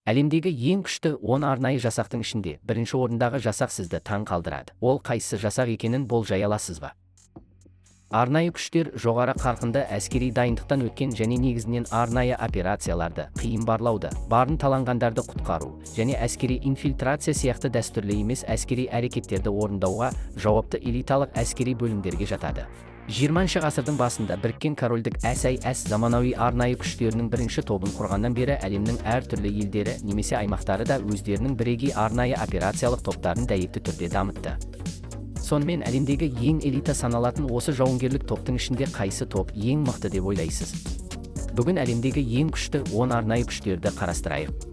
Әлемдегі ең күшті 10 арнайы жасақтың ішінде бірінші орындағы жасақ сізді таң қалдырады. Ол қайсы жасақ екенін болжай аласыз ба? Арнайы күштер жоғары қарқынды әскери дайындықтан өткен және негізінен арнайы операцияларды, қиын барлауды, барын таланғандарды құтқару және әскери инфильтрация сияқты дәстүрлі емес әскери әрекеттерді орындауға жауапты элиталық әскери бөлімдерге жатады. 20 ғасырдың басында Біріккен Корольдік SAS заманауи арнайы күштерінің бірінші тобын құрғаннан бері әлемнің әртүрлі елдері немесе аймақтары да өздерінің бірегей арнайы операциялық топтарын дәйекті түрде дамытты. Сонымен әлемдегі ең элита саналатын осы жауынгерлік топтың ішінде қайсы топ ең мықты деп ойлайсыз? Бүгін әлемдегі ең күшті 10 арнайы күштерді қарастырайық.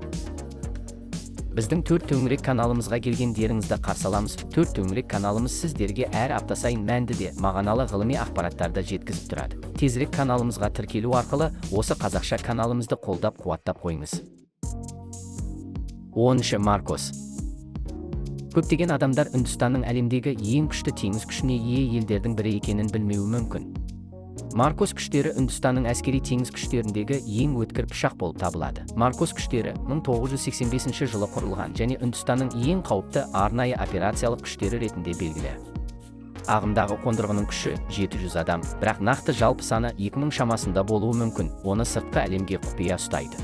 Біздің төрт төңірек каналымызға келгендеріңізді қарсы аламыз. Төрт төңірек каналымыз сіздерге әр апта сайын мәнді де мағыналы ғылыми ақпараттарды жеткізіп тұрады. Тезірек каналымызға тіркелу арқылы осы қазақша каналымызды қолдап қуаттап қойыңыз. 10. Маркос. Көптеген адамдар Үндістанның әлемдегі ең күшті теңіз күшіне ие елдердің бірі екенін білмеуі мүмкін. Маркос күштері Үндістанның әскери теңіз күштеріндегі ең өткір пышақ болып табылады. Маркос күштері 1985 жылы құрылған және Үндістанның ең қауіпті арнайы операциялық күштері ретінде белгілі. Ағымдағы қондырғының күші 700 адам, бірақ нақты жалпы саны 2000 шамасында болуы мүмкін. Оны сыртқы әлемге құпия ұстайды.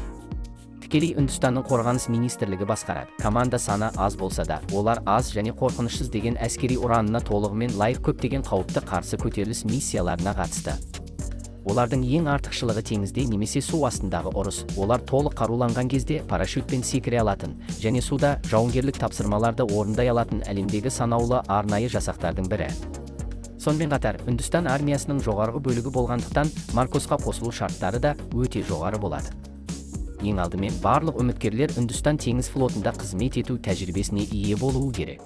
Тікелей Үндістанның қорғаныс министрлігі басқарады. Команда саны аз болса да, олар аз және қорқынышсыз деген әскери ұранына толығымен лайық көптеген қауіпті қарсы көтеріліс миссияларына қатысты. Олардың ең артықшылығы теңізде немесе су астындағы ұрыс. Олар толық қаруланған кезде парашютпен секіре алатын және суда жауынгерлік тапсырмаларды орындай алатын әлемдегі санаулы арнайы жасақтардың бірі. Сонымен қатар, Үндістан армиясының жоғарғы бөлігі болғандықтан, Маркосқа қосылу шарттары да өте жоғары болады. Ең алдымен барлық үміткерлер Үндістан теңіз флотында қызмет ету тәжірибесіне ие болуы керек.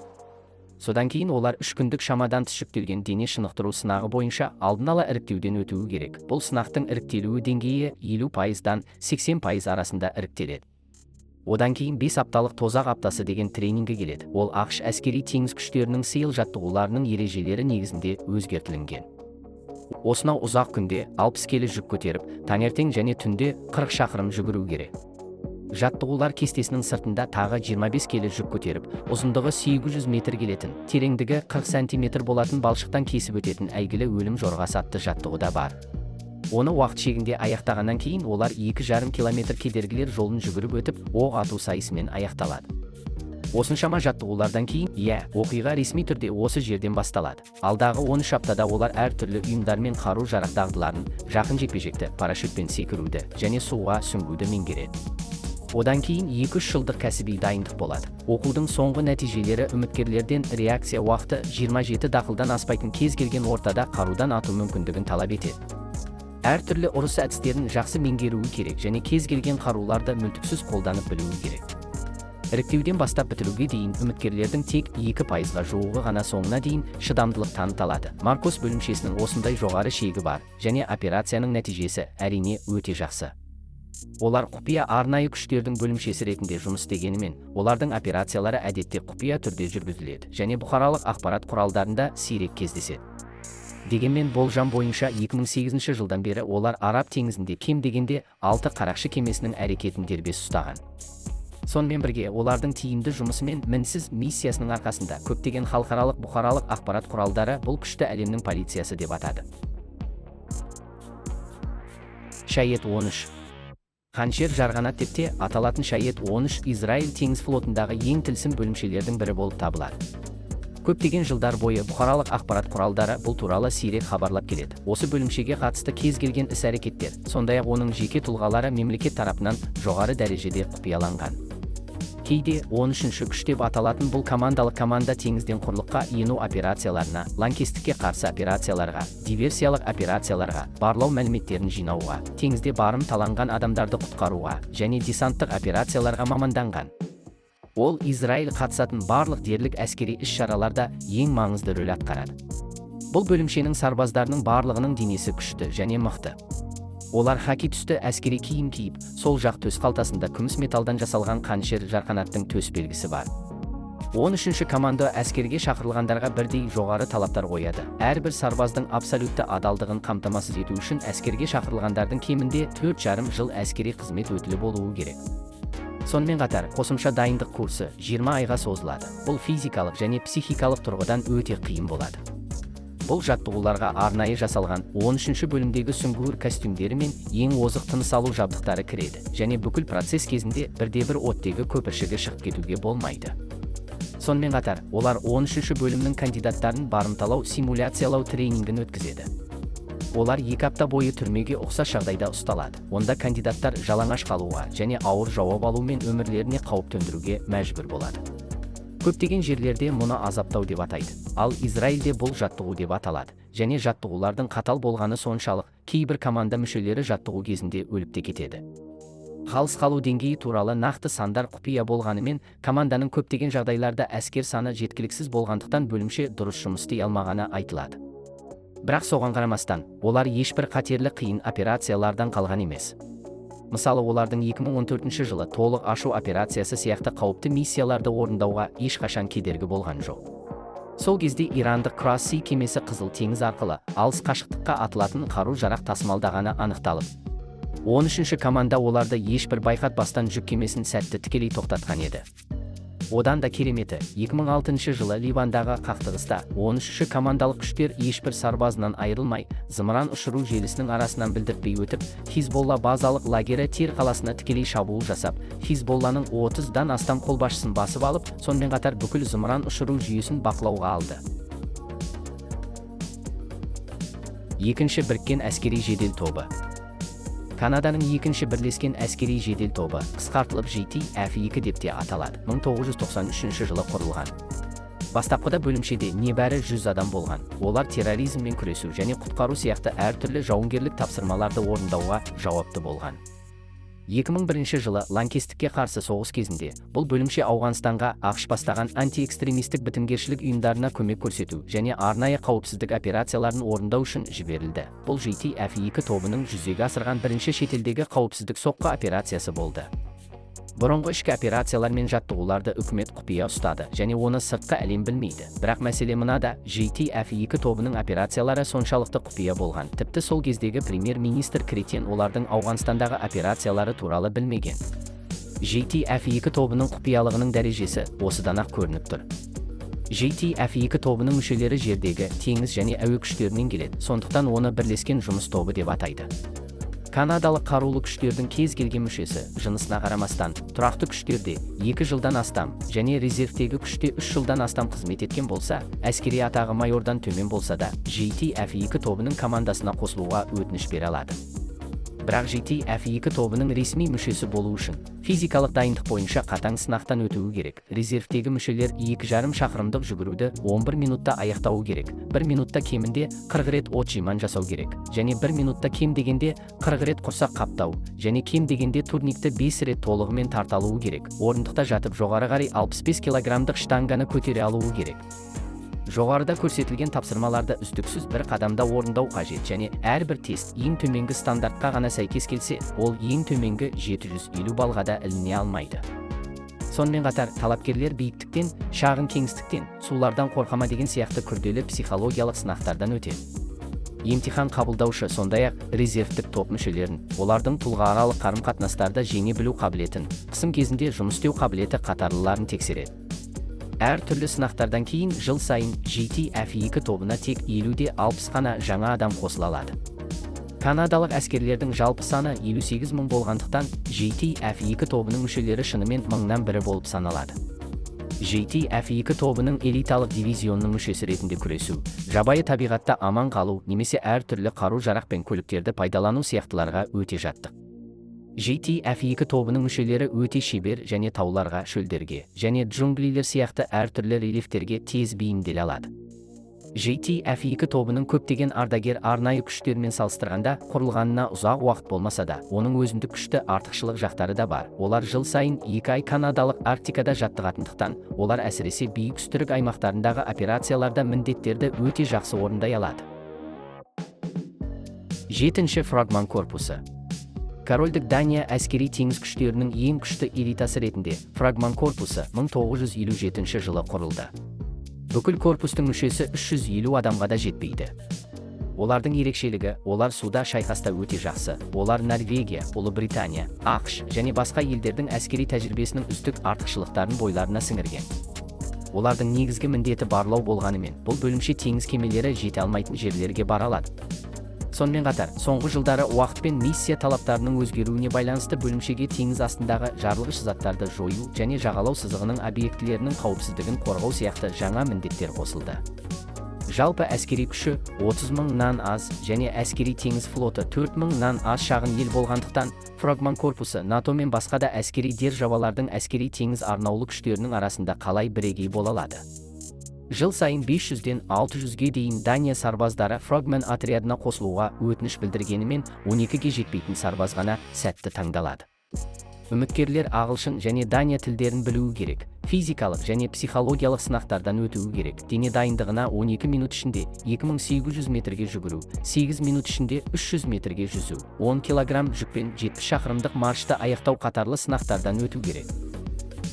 Содан кейін олар 3 күндік шамадан тыс жүктелген дене шынықтыру сынағы бойынша алдын ала іріктеуден өтуі керек. Бұл сынақтың іріктелуі деңгейі 50%-дан 80% арасында іріктеледі. Одан кейін 5 апталық тозақ аптасы деген тренингі келеді. Ол ақш әскери теңіз күштерінің сейіл жаттығуларының ережелері негізінде өзгертілінген. Осынау ұзақ күнде 60 келі жүк көтеріп, таңертең және түнде 40 шақырым жүгіру керек. Жаттығулар кестесінің сыртында тағы 25 келі жүк көтеріп, ұзындығы 800 метр келетін, тереңдігі 40 сантиметр болатын балшықтан кесіп өтетін әйгілі өлім жорғасы атты жаттығуда бар. Оны уақыт шегінде аяқтағаннан кейін олар 2,5 километр кедергілер жолын жүгіріп өтіп, оқ ату сайысымен аяқталады. Осыншама жаттығулардан кейін, оқиға ресми түрде осы жерден басталады. Алдағы 13 аптада олар әртүрлі ұйымдармен қару-жарақ дағдыларын, жақын жекпе-жекті, парашютпен секіруді және суға сүңгуді меңгереді. Одан кейін 2-3 жылдық кәсіби дайындық болады. Оқудың соңғы нәтижелері үміткерлерден реакция уақыты 27 дақылдан аспайтын кез келген ортада қарудан ату мүмкіндігін талап етеді. Әртүрлі ұрыс әдістерін жақсы меңгеруі керек және кез келген қаруларды мүлтіксіз қолданып білуі керек. Іріктеуден бастап бітіруге дейін үміткерлердің тек 2%-ға жуығы ғана соңына дейін шыдамдылық таныталады. Маркос бөлімшесінің осындай жоғары шегі бар және операцияның нәтижесі әрине өте жақсы. Олар құпия арнайы күштердің бөлімшесі ретінде жұмыс істегенімен, олардың операциялары әдетте құпия түрде жүргізіледі және бұқаралық ақпарат құралдарында сирек кездеседі. Дегенмен болжам бойынша 2008 жылдан бері олар Араб теңізінде кем дегенде 6 қарақшы кемесінің әрекетін дербес ұстаған. Сонымен бірге олардың тиімді жұмысы мен мінсіз миссиясының арқасында көптеген халықаралық бұқаралық ақпарат құралдары бұл күшті әлемнің полициясы деп атады. Шайет 13. Қаншер жарғанат деп те аталатын Шайет 13 Израиль теңіз флотындағы ең тілсім бөлімшелердің бірі болып табылады. Көптеген жылдар бойы бұқаралық ақпарат құралдары бұл туралы сирек хабарлап келеді. Осы бөлімшеге қатысты кез келген іс-әрекеттер, сондай-ақ оның жеке тұлғалары мемлекет тарапынан жоғары дәрежеде құпияланған. Кейде 13-ші күш деп аталатын бұл команда теңізден құрлыққа ену операцияларына, лаңкестікке қарсы операцияларға, диверсиялық операцияларға, барлау мәліметтерін жинауға, теңізде барым таланған адамдарды құтқаруға және десанттық операцияларға маманданған. Ол Израиль қатысатын барлық дерлік әскери іс-шараларда ең маңызды рөл атқарады. Бұл бөлімшенің сарбаздарының барлығының денесі күшті және мықты. Олар хаки түсті әскери киім киіп, сол жақ төс қалтасында күміс металдан жасалған қаншер жарқанаттың төс белгісі бар. 13-ші команда әскерге шақырылғандарға бірдей жоғары талаптар қояды. Әрбір сарбаздың абсолютті адалдығын қамтамасыз ету үшін әскерге шақырылғандардың кемінде 4,5 жыл әскери қызмет өтілі болуы керек. Сонымен қатар, қосымша дайындық курсы 20 айға созылады. Бұл физикалық және психикалық тұрғыдан өте қиын болады. Бұл жаттығуларға арнайы жасалған 13-ші бөлімдегі сүңгуір костюмдері мен ең озық тыныс алу жабдықтары кіреді, және бүкіл процесс кезінде бірде-бір оттегі көпіршігі шығып кетуге болмайды. Сонымен қатар, олар 13-ші бөлімнің кандидаттарын барымталау симуляциялау тренингін өткізеді. Олар 2 апта бойы түрмеге ұқсас жағдайда ұсталады. Онда кандидаттар жалаңаш қалуға және ауыр жауап алумен өмірлеріне қауіп төндіруге мәжбүр болады. Көптеген жерлерде мұны азаптау деп атайды, ал Израильде бұл жаттығу деп аталады, және жаттығулардың қатал болғаны соншалық, кейбір команда мүшелері жаттығу кезінде өліп те кетеді. Қалыс қалу деңгейі туралы нақты сандар құпия болғанымен, команданың көптеген жағдайларда әскер саны жеткіліксіз болғандықтан бөлімше дұрыс жұмыс істей алмағаны айтылады. Бірақ соған қарамастан, олар ешбір қатерлі қиын операциялардан қалған емес. Мысалы, олардың 2014 жылы толық ашу операциясы сияқты қауіпті миссияларды орындауға ешқашан кедергі болған жоқ. Сол кезде ирандық Cross Sea кемесі Қызыл теңіз арқылы алыс қашықтыққа атылатын қару-жарақ тасымалдағаны анықталып, 13-ші команда оларды ешбір байқатпастан жүк кемесін сәтті тікелей тоқтатқан еді. Одан да кереметі, 2006 жылы Ливандағы қақтығыста 13-ші командалық күштер ешбір сарбазынан айырылмай, зымыран ұшыру желісінің арасынан білдіртпей өтіп, Хизболла базалық лагері Тир қаласына тікелей шабуыл жасап, Хизболланың 30-дан астам қолбасшысын басып алып, сонымен қатар бүкіл зымыран ұшыру жүйесін бақылауға алды. Екінші біріккен әскери жедел тобы. Канаданың екінші бірлескен әскери жедел тобы, қысқартылып JTF-2 деп те аталады, 1993 жылы құрылған. Бастапқыда бөлімшеде небәрі 100 адам болған. Олар терроризммен күресу және құтқару сияқты әртүрлі жауынгерлік тапсырмаларды орындауға жауапты болған. 2001 жылы лаңкестікке қарсы соғыс кезінде бұл бөлімше Ауғанстанға ақш бастаған антиэкстремистік бітімгершілік ұйымдарына көмек көрсету және арнайы қауіпсіздік операцияларын орындау үшін жіберілді. Бұл JTF-2 тобының жүзеге асырған бірінші шетелдегі қауіпсіздік соққы операциясы болды. Бұрынғы ішкі операциялар мен жаттығуларды үкімет құпия ұстады және оны сыртқы әлем білмейді. Бірақ мәселе мынада, JTF-2 тобының операциялары соншалықты құпия болған. Тіпті сол кездегі премьер-министр Кретен олардың Ауғанстандағы операциялары туралы білмеген. JTF-2 тобының құпиялығының дәрежесі осыдан-ақ көрініп тұр. JTF-2 тобының мүшелері жердегі, теңіз және әуе күштерінен келеді, сондықтан оны бірлескен жұмыс тобы деп атайды. Канадалық қарулы күштердің кез келген мүшесі, жынысына қарамастан, тұрақты күштерде 2 жылдан астам және резервтегі күште 3 жылдан астам қызмет еткен болса, әскери атағы майордан төмен болса да, JTF-2 тобының командасына қосылуға өтініш бере алады. Бірақ JTF-2 тобының ресми мүшесі болу үшін физикалық дайындық бойынша қатаң сынақтан өтуі керек. Резервтегі мүшелер 2,5 шақырымдық жүгіруді 11 минутта аяқтауы керек. 1 минутта кемінде 40 рет отжиман жасау керек. Және 1 минутта кем дегенде 40 рет құрсақ қаптау. Және кем дегенде турникті 5 рет толығымен тарталуы керек. Орындықта жатып жоғары қарай 65 килограммдық штанганы көтере алуы керек. Жоғарыда көрсетілген тапсырмаларды үздіксіз бір қадамда орындау қажет және әрбір тест ең төменгі стандартқа ғана сәйкес келсе, ол ең төменгі 750 балға да іліне алмайды. Сонымен қатар, талапкерлер биіктіктен, шағын кеңістіктен, сулардан қорқама деген сияқты күрделі психологиялық сынақтардан өтеді. Емтихан қабылдаушы сондай-ақ резервтік топ мүшелерін, олардың тұлғааралық қарым-қатынастарда жеңе білу қабілетін, қысым кезінде жұмыс істеу қабілеті қатарлыларын тексереді. Әр түрлі сынақтардан кейін жыл сайын JTF-2 тобына тек 50-де 60 қана жаңа адам қосыла алады. Канадалық әскерлердің жалпы саны 58 мың болғандықтан, JTF-2 тобының мүшелері шынымен мыңнан бірі болып саналады. JTF-2 тобының элиталық дивизионның мүшесі ретінде күресу, жабайы табиғатта аман қалу немесе әр түрлі қару-жарақ пен көліктерді пайдалану сияқтыларға өте жаттық. JTF-2 тобының мүшелері өте шебер және тауларға, шөлдерге және джунглилер сияқты әртүрлі рельефтерге тез бейімделе алады. JTF-2 тобының көптеген ардагер арнайы күштермен салыстырғанда құрылғанына ұзақ уақыт болмаса да, оның өзіндік күшті артықшылық жақтары да бар. Олар жыл сайын 2 ай Канадалық Арктикада жаттығатындықтан, олар әсіресе биік үстірік аймақтарындағы операцияларда міндеттерді өте жақсы орындай алады. 7-ші фрагман корпусы. Корольдік Дания әскери теңіз күштерінің ең күшті элитасы ретінде фрагман корпусы 1957 жылы құрылды. Бүкіл корпустың мүшесі 350 адамға да жетпейді. Олардың ерекшелігі, олар суда шайқаста өте жақсы. Олар Норвегия, Ұлыбритания, ақш және басқа елдердің әскери тәжірибесінің үздік артықшылықтарын бойларына сіңірген. Олардың негізгі міндеті барлау болғанымен, бұл бөлімше теңіз кемелері жете алмайтын жерлерге бара алады. Сонымен қатар, соңғы жылдары уақыт пен миссия талаптарының өзгеруіне байланысты бөлімшеге теңіз астындағы жарылғыш заттарды жою және жағалау сызығының объектілерінің қауіпсіздігін қорғау сияқты жаңа міндеттер қосылды. Жалпы әскери күші 30.000-нан аз және әскери теңіз флоты 4.000-нан аз шағын ел болғандықтан, Фрогман корпусы НАТО мен басқа да әскери державалардың әскери теңіз арнаулы күштерінің арасында қалай бірегей бола алады. Жыл сайын 500-ден 600-ге дейін Дания сарбаздары Фрогман отрядына қосылуға өтініш білдіргенімен 12-ге жетпейтін сарбаз ғана сәтті таңдалады. Үміткерлер ағылшын және Дания тілдерін білуі керек, физикалық және психологиялық сынақтардан өтуі керек. Дене дайындығына 12 минут ішінде 2800 метрге жүгіру, 8 минут ішінде 300 метрге жүзу, 10 килограмм жүкпен 70 шақырымдық маршты аяқтау қатарлы сынақтардан өту керек.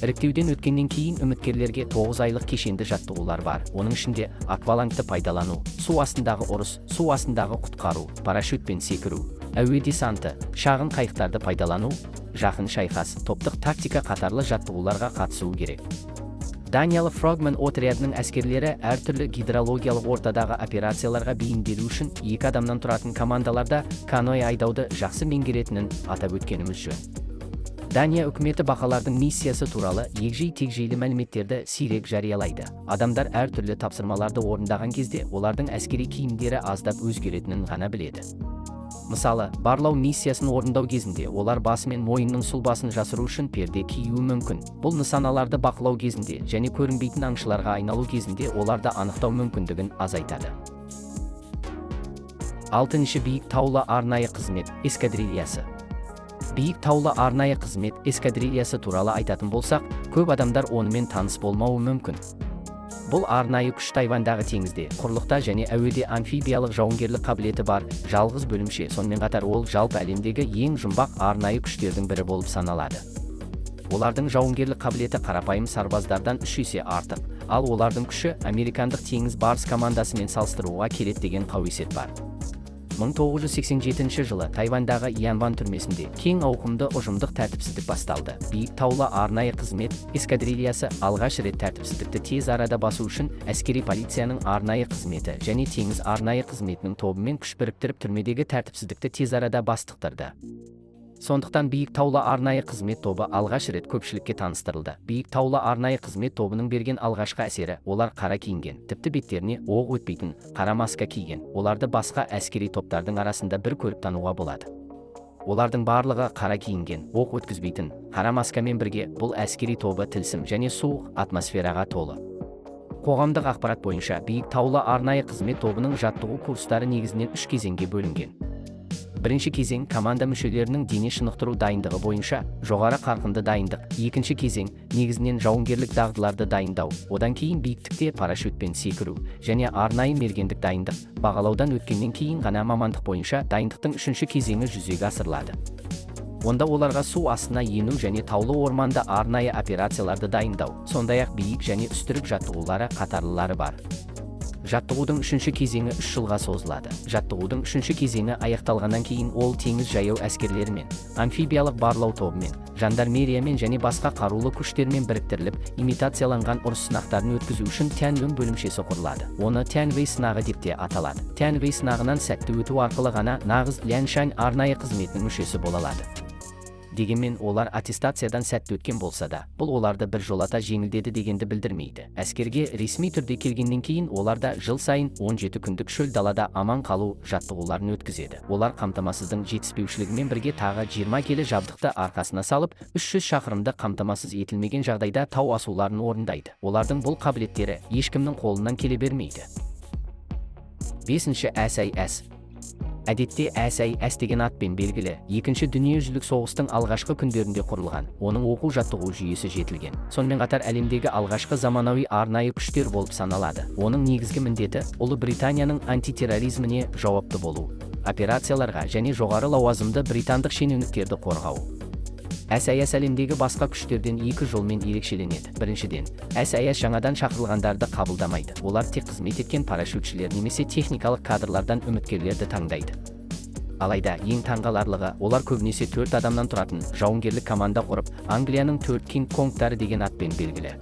Іріктеуден өткеннен кейін үміткерлерге 9 айлық кешенді жаттығулар бар. Оның ішінде аквалангты пайдалану, су астындағы ұрыс, су астындағы құтқару, парашютпен секіру, әуе десанты, шағын қайықтарды пайдалану, жақын шайқас, топтық тактика қатарлы жаттығуларға қатысуы керек. Даниялы Фрогман отрядының әскерлері әртүрлі гидрологиялық ортадағы операцияларға бейімделу үшін 2 адамнан тұратын командаларда каноэ айдауды жақсы меңгеретінін атап өткеніміз жөн. Дания үкіметі бақалардың миссиясы туралы егжей-тегжейлі мәліметтерді сирек жариялайды. Адамдар әртүрлі тапсырмаларды орындаған кезде олардың әскери киімдері аздап өзгеретінін ғана біледі. Мысалы, барлау миссиясын орындау кезінде олар басы мен мойынның сұлбасын жасыру үшін перде киюі мүмкін. Бұл нысаналарды бақылау кезінде және көрінбейтін аңшыларға айналу кезінде оларды анықтау мүмкіндігін азайтады. 6. Биік таулы арнайы қызмет эскадрильясы. Биік таулы арнайы қызмет эскадрильясы туралы айтатын болсақ, көп адамдар онымен таныс болмауы мүмкін. Бұл арнайы күш Тайваньдағы теңізде, құрлықта және әуеде амфибиялық жауынгерлік қабілеті бар жалғыз бөлімше, сонымен қатар ол жалпы әлемдегі ең жұмбақ арнайы күштердің бірі болып саналады. Олардың жауынгерлік қабілеті қарапайым сарбаздардан 3 есе артық, ал олардың күші американдық теңіз барыс командасымен салыстыруға келеді деген қауесет бар. 1987 жылы Тайваньдағы Янван түрмесінде кең ауқымды ұжымдық тәртіпсіздік басталды. Биік таулы арнайы қызмет эскадрильясы алғаш рет тәртіпсіздікті тез арада басу үшін әскери полицияның арнайы қызметі және теңіз арнайы қызметінің тобымен күш біріктіріп түрмедегі тәртіпсіздікті тез арада бастықтырды. Сондықтан биік таулы арнайы қызмет тобы алғаш рет көпшілікке таныстырылды. Биік таулы арнайы қызмет тобының берген алғашқы әсері, олар қара киінген, тіпті беттеріне оқ өтпейтін қара маска киген. Оларды басқа әскери топтардың арасында бір көріп тануға болады. Олардың барлығы қара киінген, оқ өткізбейтін қара маскамен бірге бұл әскери тобы тілсім және суық атмосфераға толы. Қоғамдық ақпарат бойынша биік таулы арнайы қызмет тобының жаттығу курстары негізінен 3 кезеңге бөлінген. Бірінші кезең команда мүшелерінің дене шынықтыру дайындығы бойынша жоғары қарқынды дайындық. Екінші кезең негізінен жауынгерлік дағдыларды дайындау. Одан кейін биіктікте парашютпен секіру және арнайы мергендік дайындық. Бағалаудан өткеннен кейін ғана мамандық бойынша дайындықтың 3-ші кезеңі жүзеге асырылады. Онда оларға су астына ену және таулы орманда арнайы операцияларды дайындау, сондай-ақ биік және үстірік жаттығулары қатарлылары бар. Жаттығудың 3-ші кезеңі 3 жылға созылады. Жаттығудың 3-ші кезеңі аяқталғаннан кейін ол теңіз жаяу әскерлерімен, амфибиялық барлау тобымен, жандармериямен және басқа қарулы күштермен біріктіріліп, имитацияланған ұрыс сынақтарын өткізу үшін Тяньвэнь бөлімшесі құрылады. Оны Тяньвэй сынағы деп те аталады. Тяньвэй сынағынан сәтті өту арқылы ғана нағыз Ляншань арнайы қызметінің мүшесі бола алады. Дегенмен олар аттестациядан сәтті өткен болса да, бұл оларды бір жолата жеңілдеді дегенді білдірмейді. Әскерге ресми түрде келгеннен кейін оларда жыл сайын 17 күндік шөл далада аман қалу жаттығуларын өткізеді. Олар қамтамасыздың жетіспеушілігімен бірге тағы 20 келі жабдықты арқасына салып, 300 шақырымды қамтамасыз етілмеген жағдайда тау асуларын орындайды. Олардың бұл қабілеттері ешкімнің қолынан келе бермейді. 5-ші SAS. Әдетте SAS деген атпен белгілі, Екінші дүниежүзілік соғыстың алғашқы күндерінде құрылған, оның оқу-жаттығу жүйесі жетілген. Сонымен қатар әлемдегі алғашқы заманауи арнайы күштер болып саналады. Оның негізгі міндеті Ұлыбританияның антитерроризміне жауапты болу, операцияларға және жоғары лауазымды британдық шенеуніктерді қорғау. SAS әлемдегі басқа күштерден екі жолмен ерекшеленеді. Біріншіден, SAS жаңадан шақырылғандарды қабылдамайды. Олар тек қызмет еткен парашютшілер немесе техникалық кадрлардан үміткерлерді таңдайды. Алайда ең таңғаларлығы, олар көбінесе 4 адамнан тұратын жауынгерлік команда құрып, Англияның 4 Кинг-Конгтары деген атпен белгілі.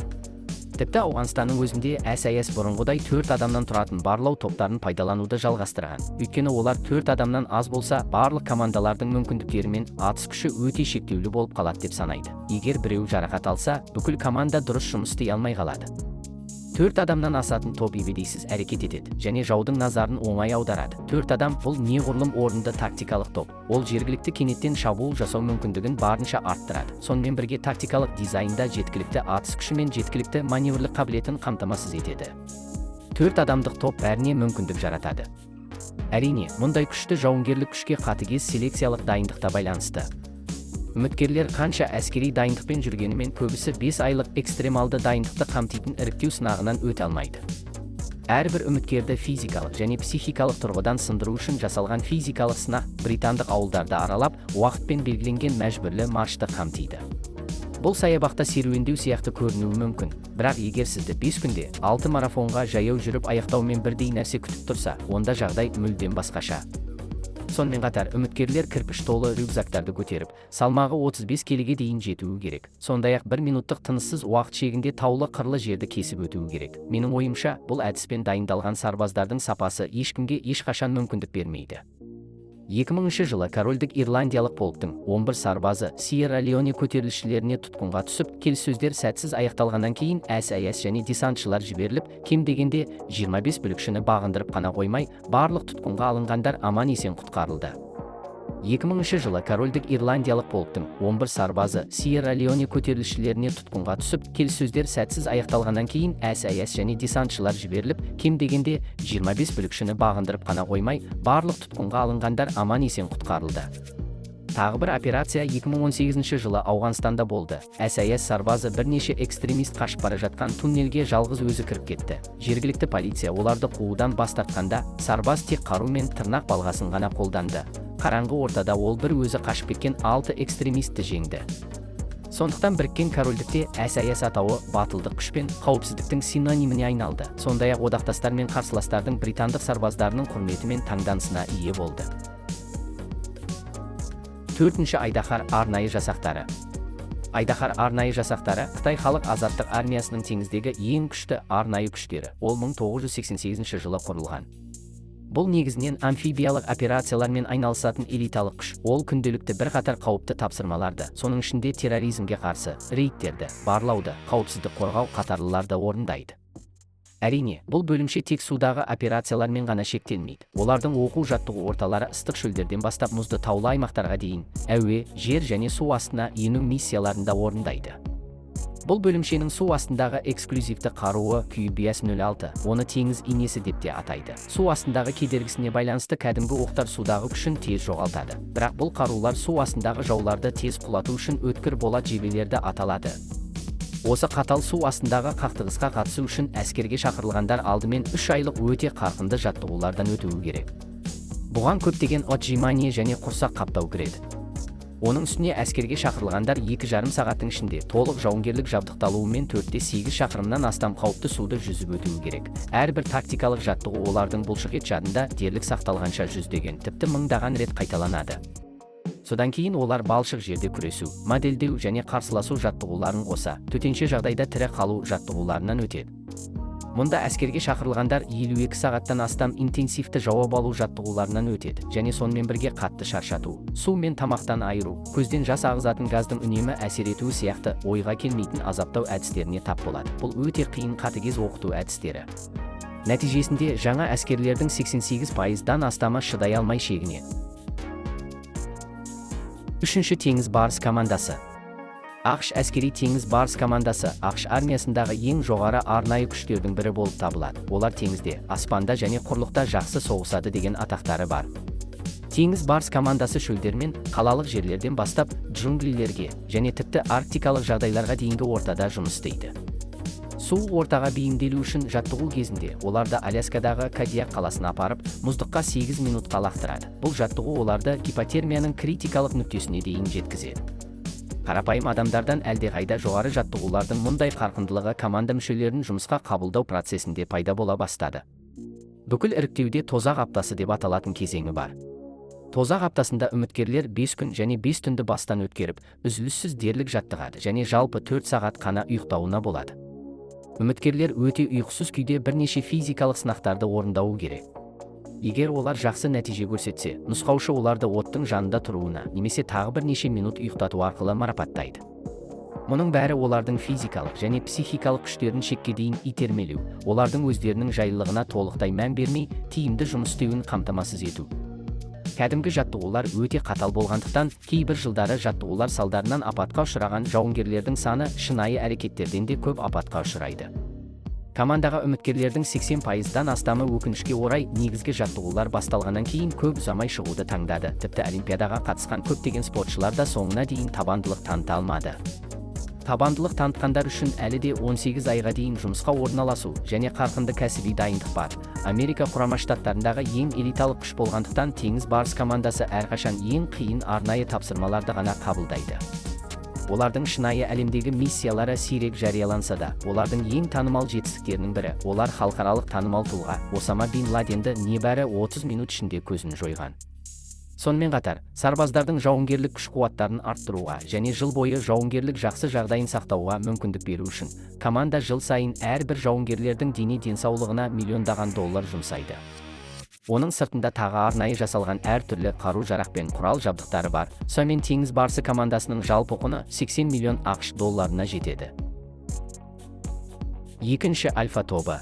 Тіпті Ауғанстанның өзінде SAS бұрынғыдай 4 адамнан тұратын барлау топтарын пайдалануды жалғастырған. Өйткені олар 4 адамнан аз болса, барлық командалардың мүмкіндіктері мен атыс күші өте шектеулі болып қалады деп санайды. Егер біреу жарақат алса, бүкіл команда дұрыс жұмыс істей алмай қалады. 4 адамнан асатын топ ебедейсіз әрекет етеді және жаудың назарын оңай аударады. 4 адам бұл неғұрлым орынды тактикалық топ. Ол жергілікті кенеттен шабуыл жасау мүмкіндігін барынша арттырады. Сонымен бірге тактикалық дизайнда жеткілікті атыс күші мен жеткілікті маневрлік қабілетін қамтамасыз етеді. 4 адамдық топ бәріне мүмкіндік жаратады. Әрине, мұндай күшті жауынгерлік күшке қатыгез селекциялық дайындықта байланысты. Үміткерлер қанша әскери дайындықпен жүргенімен көбісі 5 айлық экстремалды дайындықты қамтитын іріктеу сынағынан өте алмайды. Әрбір үміткерді физикалық және психикалық тұрғыдан сындыру үшін жасалған физикалық сынақ британдық ауылдарды аралап, уақытпен белгіленген мәжбүрлі маршты қамтиды. Бұл саябақта серуендеу сияқты көрінуі мүмкін, бірақ егер сізді 5 күнде 6 марафонға жаяу жүріп аяқтаумен бірдей нәрсе күтіп тұрса, онда жағдай мүлдем басқаша. Сонымен қатар үміткерлер кірпіш толы рюкзактарды көтеріп, салмағы 35 келіге дейін жетуі керек. Сондай-ақ 1 минуттық тыныссыз уақыт шегінде таулы қырлы жерді кесіп өтуі керек. Менің ойымша, бұл әдіспен дайындалған сарбаздардың сапасы ешкімге ешқашан мүмкіндік бермейді. 2000 жылы корольдік ирландиялық полктың 11 сарбазы Сьерра-Леоне көтерілісшілеріне тұтқынға түсіп, келіссөздер сәтсіз аяқталғаннан кейін SAS және десантшылар жіберіліп, кем дегенде 25 бүлікшіні бағындырып қана қоймай, барлық тұтқынға алынғандар аман-есен құтқарылды. 2000 жылы корольдік ирландиялық полктың 11 сарбазы Сьерра-Леоне көтерілісшілеріне тұтқынға түсіп, келіссөздер сәтсіз аяқталғаннан кейін SAS және десантшылар жіберіліп, кем дегенде 25 бүлікшіні бағындырып қана қоймай, барлық тұтқынға алынғандар аман-есен құтқарылды. Тағы бір операция 2018 жылы Ауғанстанда болды. SAS сарбазы бірнеше экстремист қашып бара жатқан туннельге жалғыз өзі кіріп кетті. Жергілікті полиция оларды қуудан бас тартқанда, сарбаз тек қару мен тырнақ балғасын ғана қолданды. Қараңғы ортада ол бір өзі қашып кеткен 6 экстремистті жеңді. Сондықтан біріккен корольдікте SAS атауы батылдық күш пен қауіпсіздіктің синониміне айналды. Сондай-ақ одақтастар мен қарсыластардың британдық сарбаздарының құрметі мен таңданысына ие болды. 4-ші Айдаһар арнайы жасақтары. Айдаһар арнайы жасақтары Қытай халық азаттық армиясының теңіздегі ең күшті арнайы күштері. Ол 1988 жылы құрылған. Бұл негізінен амфибиялық операциялармен айналысатын элиталық күш. Ол күнделікті бірқатар қауіпті тапсырмаларды, соның ішінде терроризмге қарсы рейдтерді, барлауды, қауіпсіздік қорғау қатарлыларды орындайды. Әрине, бұл бөлімше тек судағы операциялармен ғана шектелмейді. Олардың оқу-жаттығу орталары ыстық шөлдерден бастап мұзды таулы аймақтарға дейін, әуе, жер және су астына ену миссияларында орындайды. Бұл бөлімшенің су астындағы эксклюзивті қаруы QBS-06, оны теңіз инесі деп те атайды. Су астындағы кедергісіне байланысты кәдімгі оқтар судағы күшін тез жоғалтады. Бірақ бұл қарулар су астындағы жауларды тез құлату үшін өткір болат жебелерді аталады. Осы қатал су астындағы қақтығысқа қатысу үшін әскерге шақырылғандар алдымен 3 айлық өте қарқынды жаттығулардан өтуі керек. Бұған көптеген отжимание және құрсақ қаптау кіреді. Оның үстіне әскерге шақырылғандар 2,5 сағаттың ішінде толық жауынгерлік жабдықталуымен 4-8 шақырымнан астам қауіпті суды жүзіп өтуі керек. Әрбір тактикалық жаттығу олардың бұлшықет жадында дерлік сақталғанша жүздеген, тіпті мыңдаған рет қайталанады. Содан кейін олар балшық жерде күресу, модельдеу және қарсыласу жаттығуларын қоса, төтенше жағдайда тірі қалу жаттығуларынан өтеді. Мұнда әскерге шақырылғандар 52 сағаттан астам интенсивті жауап алу жаттығуларынан өтеді және сонымен бірге қатты шаршату, су мен тамақтан айыру, көзден жас ағызатын газдың үнемі әсер етуі сияқты ойға келмейтін азаптау әдістеріне тап болады. Бұл өте қиын қатыгез оқыту әдістері. Нәтижесінде жаңа әскерлердің 88%-дан астамы шыдай алмай шегінеді. 3-ші теңіз барыс командасы. ақш әскери теңіз барыс командасы ақш армиясындағы ең жоғары арнайы күштердің бірі болып табылады. Олар теңізде, аспанда және құрлықта жақсы соғысады деген атақтары бар. Теңіз барыс командасы шөлдер мен қалалық жерлерден бастап джунглилерге және тіпті арктикалық жағдайларға дейінгі ортада жұмыс істейді. Су ортаға бейімделу үшін жаттығу кезінде оларды Аляскадағы Кадиак қаласына апарып, мұздыққа 8 минутқа лақтырады. Бұл жаттығу оларды гипотермияның критикалық нүктесіне дейін жеткізеді. Қарапайым адамдардан әлдеқайда жоғары жаттығулардың мұндай қарқындылығы команда мүшелерін жұмысқа қабылдау процесінде пайда бола бастады. Бүкіл іріктеуде тозақ аптасы деп аталатын кезеңі бар. Тозақ аптасында үміткерлер 5 күн және 5 түнді бастан өткеріп, үзіліссіз дерлік жаттығады және жалпы 4 сағат қана ұйықтауына болады. Үміткерлер өте ұйқысыз күйде бірнеше физикалық сынақтарды орындауы керек. Егер олар жақсы нәтиже көрсетсе, нұсқаушы оларды оттың жанында тұруына немесе тағы бірнеше минут ұйықтату арқылы марапаттайды. Мұның бәрі олардың физикалық және психикалық күштерін шекке дейін итермелеу, олардың өздерінің жайлылығына толықтай мән бермей, тиімді жұмыс істеуін қамтамасыз ету. Кәдімгі жаттығулар өте қатал болғандықтан, кейбір жылдары жаттығулар салдарынан апатқа ұшыраған жауынгерлердің саны шынайы әрекеттерден де көп апатқа ұшырайды. Командаға үміткерлердің 80%-дан астамы өкінішке орай негізгі жаттығулар басталғаннан кейін көп ұзамай шығуды таңдады. Тіпті Олимпиадаға қатысқан көптеген спортшылар да соңына дейін табандылық таныта алмады. Табандылық танытқандар үшін әлі де 18 айға дейін жұмысқа орналасу және қарқынды кәсіби дайындық бар. Америка құрама штаттарындағы ең элиталық күш болғандықтан теңіз барыс командасы әрқашан ең қиын арнайы тапсырмаларды ғана қабылдайды. Олардың шынайы әлемдегі миссиялары сирек жарияланса да, олардың ең танымал жетістіктерінің бірі, олар халықаралық танымал тұлға Осама бин Ладенді небәрі 30 минут ішінде көзін жойған. Сонымен қатар, сарбаздардың жауынгерлік күш-қуаттарын арттыруға және жыл бойы жауынгерлік жақсы жағдайын сақтауға мүмкіндік беру үшін, команда жыл сайын әрбір жауынгерлердің дене денсаулығына миллиондаған доллар жұмсайды. Оның сыртында тағы арнайы жасалған әртүрлі қару-жарақ пен құрал-жабдықтары бар. Сонымен теңіз барысы командасының жалпы құны 80 миллион ақш долларына жетеді. Екінші альфа тобы.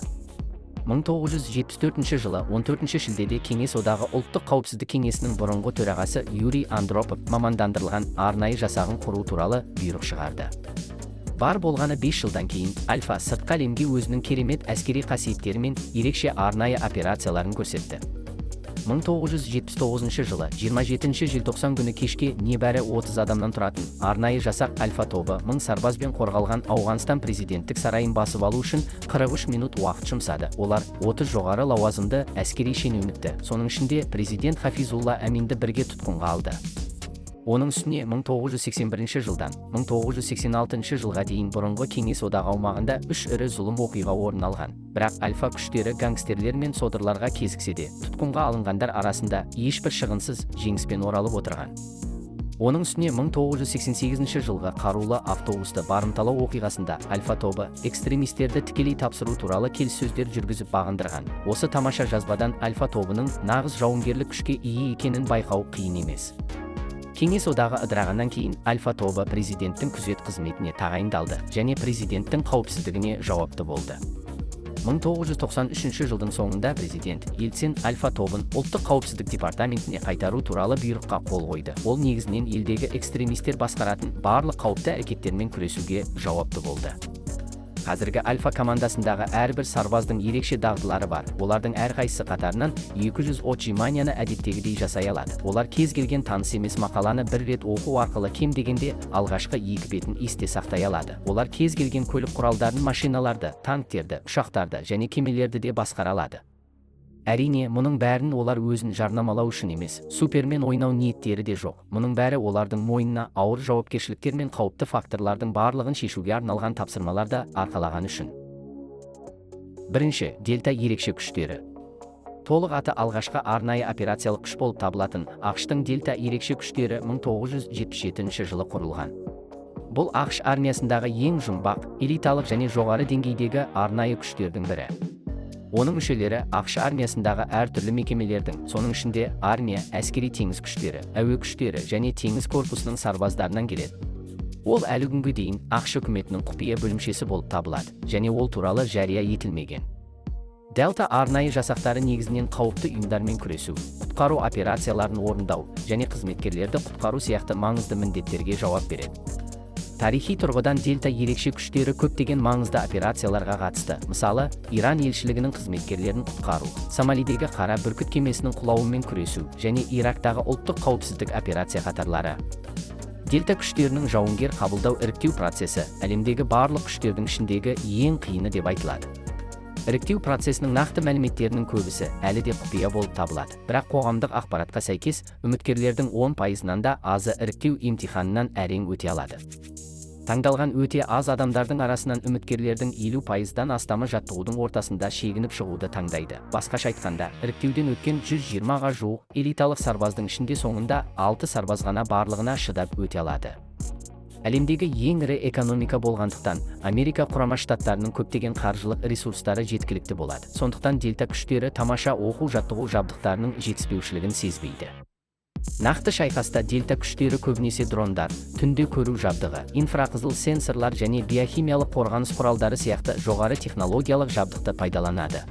1974 жылы 14 шілдеде Кеңес одағы ұлттық қауіпсіздік кеңесінің бұрынғы төрағасы Юрий Андропов мамандандырылған арнайы жасағын құру туралы бұйрық шығарды. Бар болғаны 5 жылдан кейін альфа сыртқы әлемге өзінің керемет әскери қасиеттері мен ерекше арнайы операцияларын көрсетті. 1979 жылы 27 желтоқсан күні кешке небәрі 30 адамнан тұратын арнайы жасақ альфа тобы 1000 сарбазбен қорғалған Ауғанстан президенттік сарайын басып алу үшін 43 минут уақыт жұмсады. Олар 30 жоғары лауазымды әскери шенеунікті, соның ішінде президент Хафизулла Аминді бірге тұтқынға алды. Оның үстіне 1981 жылдан 1986 жылға дейін бұрынғы Кеңес одағы аумағында 3 ірі зұлым оқиға орын алған. Бірақ альфа күштері гангстерлер мен содырларға кезіксе де, тұтқынға алынғандар арасында ешбір шығынсыз жеңіспен оралып отырған. Оның үстіне 1988 жылғы қарулы автобусты барымталау оқиғасында альфа тобы экстремистерді тікелей тапсыру туралы келіссөздер жүргізіп бағындырған. Осы тамаша жазбадан альфа тобының нағыз жауынгерлік күшке ие екенін байқау қиын емес. Кеңес одағы ыдырағаннан кейін альфа тобы президенттің күзет қызметіне тағайындалды және президенттің қауіпсіздігіне жауапты болды. 1993 жылдың соңында президент Ельцин альфа тобын ұлттық қауіпсіздік департаментіне қайтару туралы бұйрыққа қол қойды. Ол негізінен елдегі экстремистер басқаратын барлық қауіпті әрекеттермен күресуге жауапты болды. Қазіргі альфа командасындағы әрбір сарбаздың ерекше дағдылары бар. Олардың әрқайсысы қатарынан 200 отжиманияны әдеттегідей жасай алады. Олар кез келген таныс емес мақаланы бір рет оқу арқылы кем дегенде алғашқы 2 бетін есте сақтай алады. Олар кез келген көлік құралдарын, машиналарды, танктерді, ұшақтарды және кемелерді де басқара алады. Әрине, мұның бәрін олар өзін жарнамалау үшін емес, супермен ойнау ниеттері де жоқ. Мұның бәрі олардың мойнына ауыр жауапкершіліктер мен қауіпті факторлардың барлығын шешуге арналған тапсырмаларды арқалаған үшін. Бірінші, дельта ерекше күштері. Толық аты алғашқы арнайы операциялық күш болып табылатын ақш-тың дельта ерекше күштері 1977 жылы құрылған. Бұл ақш армиясындағы ең жұмбақ, элиталық және жоғары деңгейдегі арнайы күштердің бірі. Оның мүшелері ақш армиясындағы әртүрлі мекемелердің, соның ішінде армия, әскери теңіз күштері, әуе күштері және теңіз корпусының сарбаздарынан келеді. Ол әлі күнге дейін ақш үкіметінің құпия бөлімшесі болып табылады және ол туралы жария етілмеген. Дельта арнайы жасақтары негізінен қауіпті ұйымдармен күресу, құтқару операцияларын орындау және қызметкерлерді құтқару сияқты маңызды міндеттерге жауап береді. Тарихи тұрғыдан дельта ерекше күштері көптеген маңызды операцияларға қатысты. Мысалы, Иран елшілігінің қызметкерлерін құтқару, Сомалидегі қара бүркіт кемесінің құлауымен күресу және Ирактағы ұлттық қауіпсіздік операция қатарлары. Дельта күштерінің жауынгер қабылдау іріктеу процесі әлемдегі барлық күштердің ішіндегі ең қиыны деп айтылады. Іріктеу процесінің нақты мәліметтерінің көбісі әлі де құпия болып табылады. Бірақ қоғамдық ақпаратқа сәйкес, үміткерлердің 10%-нан да азы іріктеу емтиханынан әрең өте алады. Таңдалған өте аз адамдардың арасынан үміткерлердің 50%-дан астамы жаттығудың ортасында шегініп шығуды таңдайды. Басқаша айтқанда, іріктеуден өткен 120-ға жуық элиталық сарбаздың ішінде соңында 6 сарбаз ғана барлығына шыдап өте алады. Әлемдегі ең ірі экономика болғандықтан, Америка құрама штаттарының көптеген қаржылық ресурстары жеткілікті болады. Сондықтан дельта күштері тамаша оқу-жаттығу жабдықтарының жетіспеушілігін сезбейді. Нақты шайқаста дельта күштері көбінесе дрондар, түнде көру жабдығы, инфрақызыл сенсорлар және биохимиялық қорғаныс құралдары сияқты жоғары технологиялық жабдықты пайдаланады.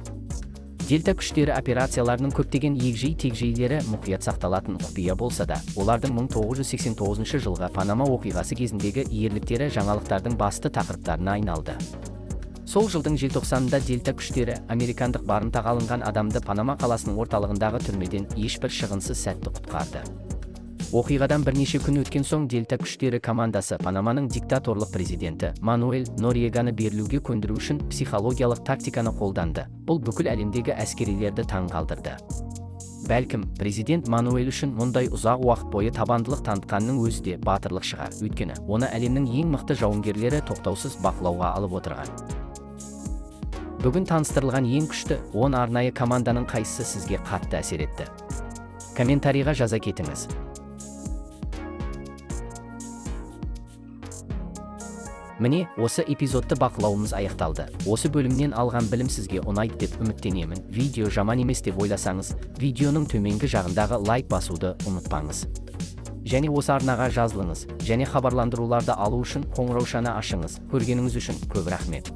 Дельта күштері операцияларының көптеген егжей-тегжейлері мұқият сақталатын құпия болса да, олардың 1989 жылғы Панама оқиғасы кезіндегі ерліктері жаңалықтардың басты тақырыптарына айналды. Сол жылдың желтоқсанында дельта күштері американдық барымтаға алынған адамды Панама қаласының орталығындағы түрмеден ешбір шығынсыз сәтті құтқарды. Оқиғадан бірнеше күн өткен соң дельта күштері командасы Панаманың диктаторлық президенті Мануэль Нориеганы берілуге көндіру үшін психологиялық тактиканы қолданды. Бұл бүкіл әлемдегі әскерилерді таң қалдырды. Бәлкім, президент Мануэль үшін мұндай ұзақ уақыт бойы табандылық танытқанның өзі де батырлық шығар, өйткені оны әлемнің ең мықты жауынгерлері тоқтаусыз бақылауға алып отырған. Бүгін таныстырылған ең күшті 10 арнайы команданың қайсысы сізге қатты әсер етті? Комментарийға жаза кетіңіз. Міне, осы эпизодты бақылауымыз аяқталды. Осы бөлімнен алған білім сізге ұнайды деп үміттенемін. Видео жаман емес деп ойласаңыз, видеоның төменгі жағындағы лайк басуды ұмытпаңыз. Және осы арнаға жазылыңыз, және хабарландыруларды алу үшін қоңыраушаны ашыңыз. Көргеніңіз үшін көп рахмет.